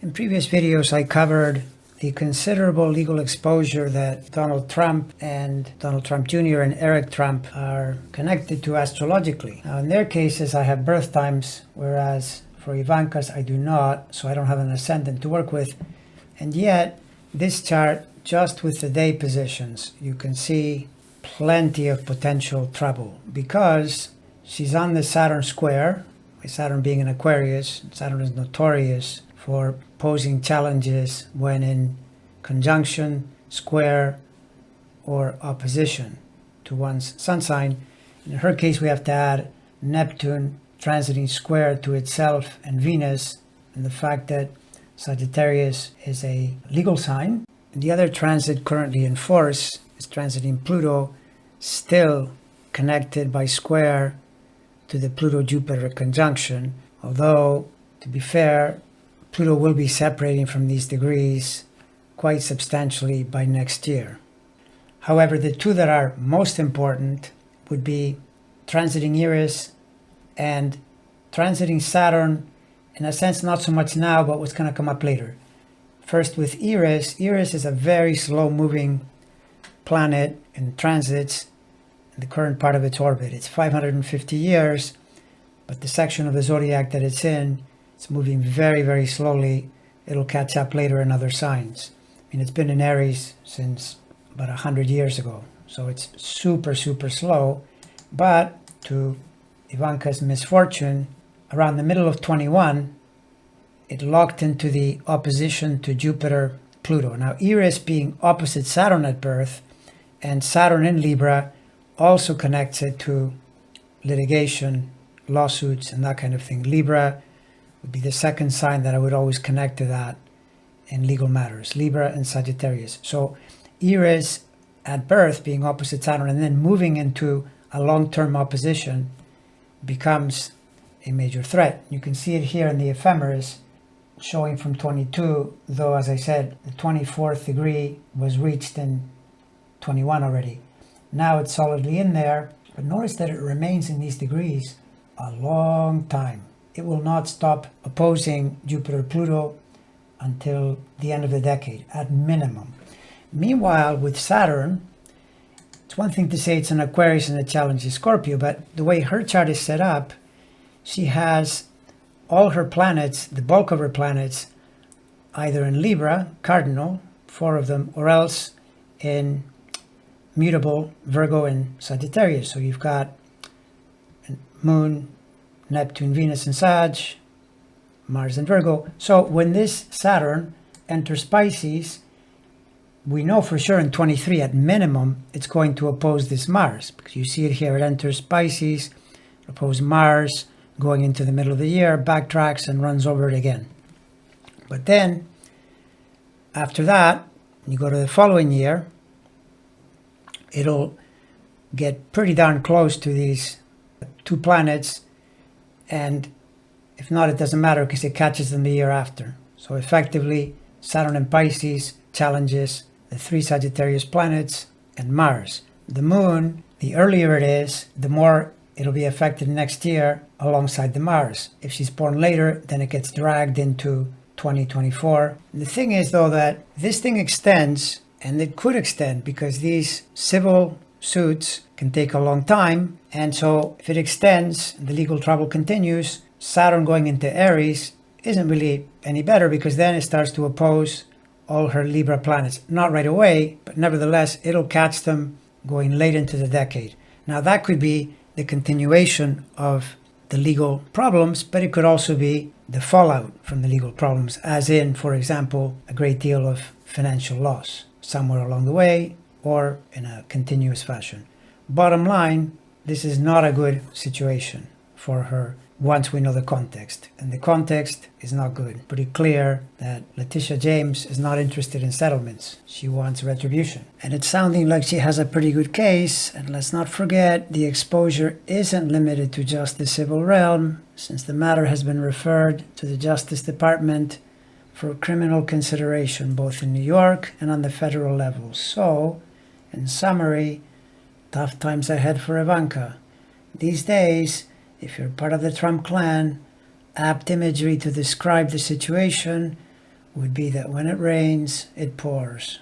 In previous videos, I covered the considerable legal exposure that Donald Trump and Donald Trump Jr. and Eric Trump are connected to astrologically. Now, in their cases, I have birth times, whereas for Ivanka's, I do not, so I don't have an ascendant to work with. And yet, this chart, just with the day positions, you can see plenty of potential trouble because she's on the Saturn square, with Saturn being in Aquarius. Saturn is notorious for posing challenges when in conjunction, square, or opposition to one's sun sign. In her case, we have to add Neptune transiting square to itself and Venus, and the fact that Sagittarius is a legal sign. And the other transit currently in force is transiting Pluto, still connected by square to the Pluto-Jupiter conjunction, although, to be fair, Pluto will be separating from these degrees quite substantially by next year. However, the two that are most important would be transiting Eris and transiting Saturn, in a sense not so much now, but what's going to come up later. First with Eris. Eris is a very slow-moving planet in transits in the current part of its orbit. It's 550 years, but the section of the zodiac that it's in, it's moving very, very slowly. It'll catch up later in other signs. I mean, it's been in Aries since about 100 years ago, so it's super, super slow. But to Ivanka's misfortune, around the middle of 21, it locked into the opposition to Jupiter, Pluto. Now, Eris being opposite Saturn at birth, and Saturn in Libra also connects it to litigation, lawsuits, and that kind of thing. Libra would be the second sign that I would always connect to that in legal matters, Libra and Sagittarius. So Eris at birth being opposite Saturn and then moving into a long-term opposition becomes a major threat. You can see it here in the ephemeris showing from 22, though, as I said, the 24th degree was reached in 21 already. Now it's solidly in there, but notice that it remains in these degrees a long time. It will not stop opposing Jupiter-Pluto until the end of the decade, at minimum. Meanwhile, with Saturn, it's one thing to say it's an Aquarius and it challenges Scorpio, but the way her chart is set up, she has all her planets, the bulk of her planets, either in Libra, cardinal, 4 of them, or else in mutable, Virgo and Sagittarius. So you've got Moon, Neptune, Venus, and Sag, Mars and Virgo. So when this Saturn enters Pisces, we know for sure in 23 at minimum it's going to oppose this Mars, because you see it here. It enters Pisces, opposes Mars, going into the middle of the year, backtracks and runs over it again. But then after that, you go to the following year, it'll get pretty darn close to these two planets, and if not, it doesn't matter because it catches them the year after. So effectively, Saturn in Pisces challenges the 3 Sagittarius planets and Mars. The Moon, the earlier it is, the more it'll be affected next year alongside the Mars. If she's born later, then it gets dragged into 2024. The thing is, though, that this thing extends, and it could extend because these civil suits can take a long time. And so if it extends and the legal trouble continues, Saturn going into Aries isn't really any better, because then it starts to oppose all her Libra planets. Not right away, but nevertheless, it'll catch them going late into the decade. Now, that could be the continuation of the legal problems, but it could also be the fallout from the legal problems, as in, for example, a great deal of financial loss somewhere along the way or in a continuous fashion. Bottom line, this is not a good situation for her once we know the context. And the context is not good. Pretty clear that Letitia James is not interested in settlements. She wants retribution. And it's sounding like she has a pretty good case. And let's not forget, the exposure isn't limited to just the civil realm, since the matter has been referred to the Justice Department for criminal consideration, both in New York and on the federal level. So, in summary, tough times ahead for Ivanka. These days, if you're part of the Trump clan, apt imagery to describe the situation would be that when it rains, it pours.